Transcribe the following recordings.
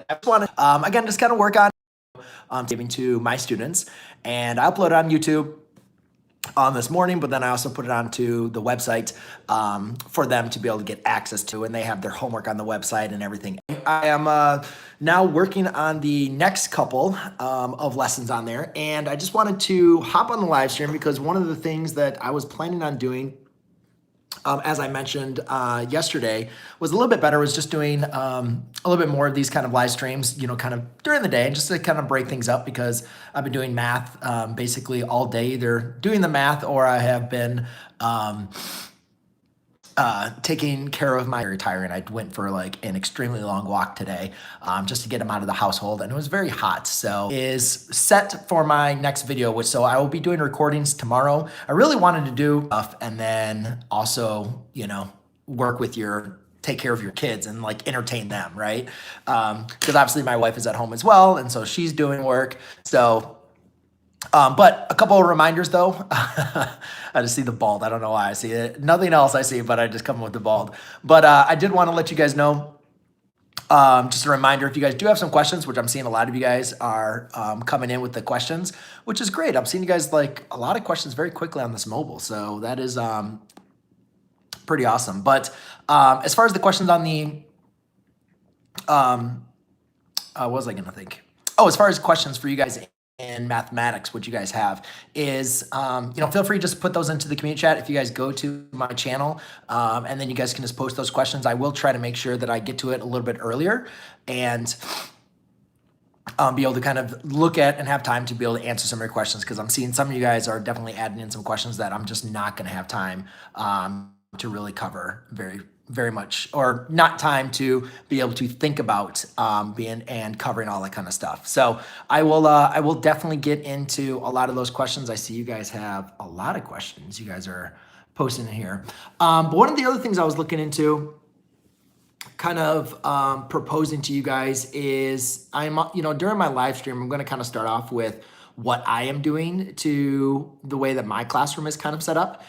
I just want to, again, just kind of work on giving to my students. And I upload it on YouTube this morning, but then I also put it onto the website for them to be able to get access to, and they have their homework on the website and everything. I am now working on the next couple of lessons on there, and I just wanted to hop on the live stream because one of the things that I was planning on doing, as I mentioned yesterday, was a little bit better, was just doing a little bit more of these kind of live streams, kind of during the day, and just to kind of break things up, because I've been doing math basically all day, either doing the math or I have been taking care of my retiring. I went for like an extremely long walk today just to get him out of the household, and it was very hot. So is set for my next video, so I will be doing recordings tomorrow. I really wanted to do stuff and then also, work with take care of your kids and like entertain them, right? Because obviously my wife is at home as well, and so she's doing work. So but a couple of reminders though. I just see the bald. I don't know why I see it. Nothing else I see, but I just come with the bald. But I did want to let you guys know, just a reminder, if you guys do have some questions, which I'm seeing a lot of you guys are coming in with the questions, which is great. I'm seeing you guys like a lot of questions very quickly on this mobile. So that is pretty awesome. But as far as the questions on the, what was I going to think? Oh, as far as questions for you guys in mathematics, what you guys have is, feel free to just put those into the community chat if you guys go to my channel, and then you guys can just post those questions. I will try to make sure that I get to it a little bit earlier and be able to kind of look at and have time to be able to answer some of your questions, because I'm seeing some of you guys are definitely adding in some questions that I'm just not going to have time to really cover very much, or not time to be able to think about being and covering all that kind of stuff. So I will definitely get into a lot of those questions. I see you guys have a lot of questions you guys are posting in here. But one of the other things I was looking into, kind of proposing to you guys, is during my live stream, I'm going to kind of start off with what I am doing to the way that my classroom is kind of set up,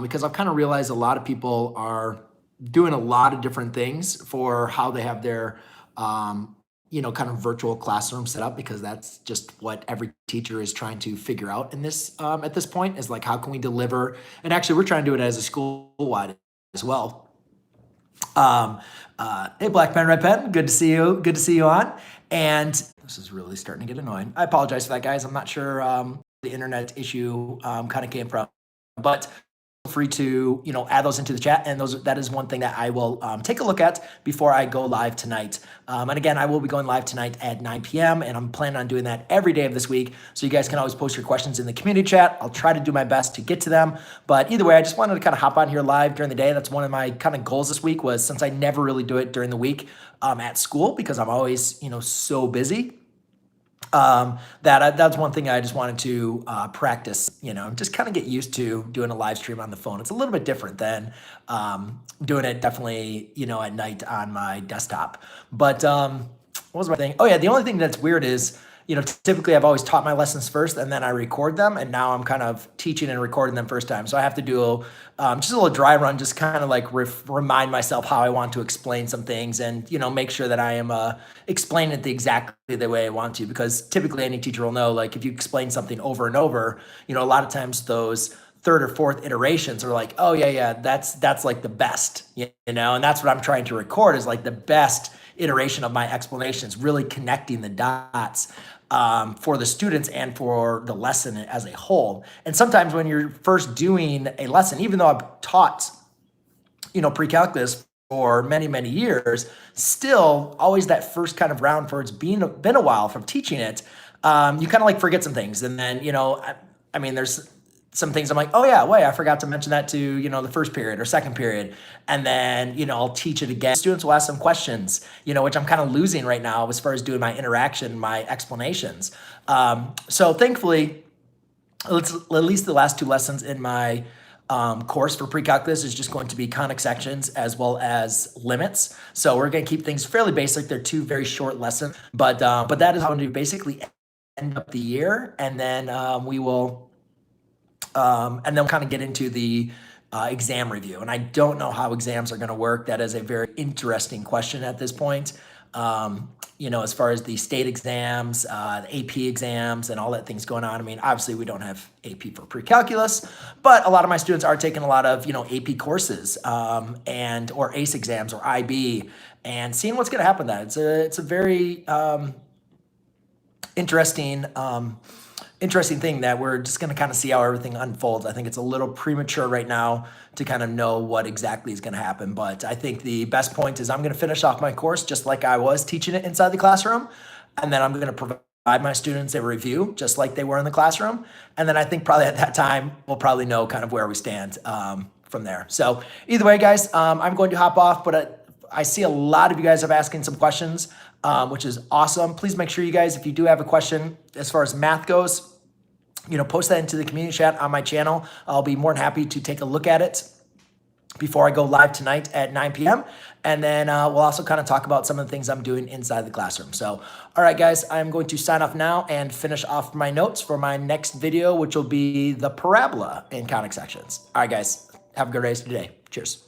because I've kind of realized a lot of people are doing a lot of different things for how they have their, kind of virtual classroom set up, because that's just what every teacher is trying to figure out in this, at this point, is like, how can we deliver? And actually we're trying to do it as a school-wide as well. Hey, Black Pen, Red Pen, good to see you. Good to see you on. And this is really starting to get annoying. I apologize for that, guys. I'm not sure the internet issue kind of came from, but feel free to add those into the chat, and that is one thing that I will take a look at before I go live tonight. And again, I will be going live tonight at 9 p.m. and I'm planning on doing that every day of this week. So you guys can always post your questions in the community chat. I'll try to do my best to get to them. But either way, I just wanted to kind of hop on here live during the day. That's one of my kind of goals this week, was, since I never really do it during the week at school, because I'm always so busy. That's one thing I just wanted to practice, just kind of get used to doing a live stream on the phone. It's a little bit different than doing it definitely, at night on my desktop. But what was my thing? Oh yeah, the only thing that's weird is, typically I've always taught my lessons first and then I record them, and now I'm kind of teaching and recording them first time. So I have to do just a little dry run, just kind of like remind myself how I want to explain some things, and make sure that I am explaining it exactly the way I want to, because typically any teacher will know, like, if you explain something over and over, a lot of times those third or fourth iterations are like, oh yeah, that's like the best, and that's what I'm trying to record, is like the best iteration of my explanations, really connecting the dots for the students and for the lesson as a whole. And sometimes when you're first doing a lesson, even though I've taught, pre-calculus for many, many years, still always that first kind of round, for it's been a while from teaching it, you kind of like forget some things. And then, I mean, there's some things I'm like, oh yeah, wait, I forgot to mention that to, the first period or second period. And then, I'll teach it again. Students will ask some questions, which I'm kind of losing right now as far as doing my interaction, my explanations. So thankfully, at least the last two lessons in my course for pre-calculus is just going to be conic sections as well as limits. So we're going to keep things fairly basic. They're two very short lessons, but that is how I'm going to basically end up the year. And then we will, and then we'll kind of get into the exam review. And I don't know how exams are going to work. That is a very interesting question at this point. you know, as far as the state exams, the AP exams, and all that things going on. I mean, obviously we don't have AP for pre-calculus, but a lot of my students are taking a lot of, you know, AP courses and or ACE exams or IB, and seeing what's going to happen with that. It's a very interesting thing that we're just going to kind of see how everything unfolds. I think it's a little premature right now to kind of know what exactly is going to happen. But I think the best point is I'm going to finish off my course just like I was teaching it inside the classroom. And then I'm going to provide my students a review just like they were in the classroom. And then I think probably at that time, we'll probably know kind of where we stand from there. So either way, guys, I'm going to hop off, but I see a lot of you guys have asking some questions, which is awesome. Please make sure you guys, if you do have a question as far as math goes, you know, post that into the community chat on my channel. I'll be more than happy to take a look at it before I go live tonight at 9 p.m. And then we'll also kind of talk about some of the things I'm doing inside the classroom. So, all right, guys, I'm going to sign off now and finish off my notes for my next video, which will be the parabola in conic sections. All right, guys, have a good rest of the day. Cheers.